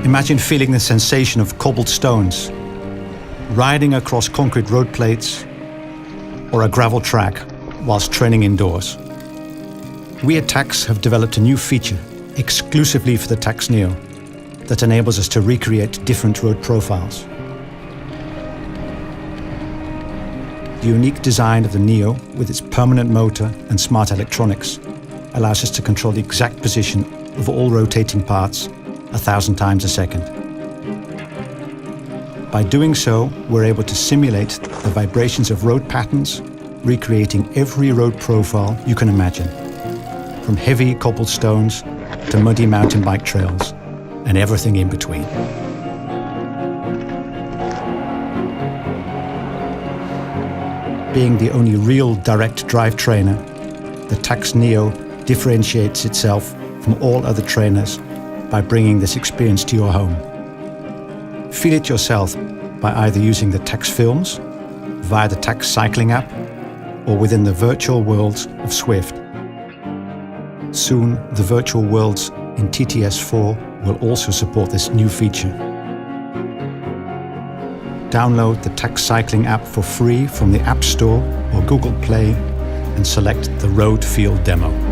Imagine feeling the sensation of cobbled stones, riding across concrete road plates or a gravel track whilst training indoors. We at Tacx have developed a new feature exclusively for the Tacx Neo that enables us to recreate different road profiles. The unique design of the Neo, with its permanent motor and smart electronics, allows us to control the exact position of all rotating parts 1,000 times a second. By doing so, we're able to simulate the vibrations of road patterns, recreating every road profile you can imagine, from heavy cobblestones to muddy mountain bike trails, and everything in between. Being the only real direct drive trainer, the Tacx Neo differentiates itself from all other trainers by bringing this experience to your home. Feel it yourself by either using the Tacx films, via the Tacx cycling app, or within the virtual worlds of Swift. Soon, the virtual worlds in TTS4 will also support this new feature. Download the Tacx cycling app for free from the App Store or Google Play and select the Road Field demo.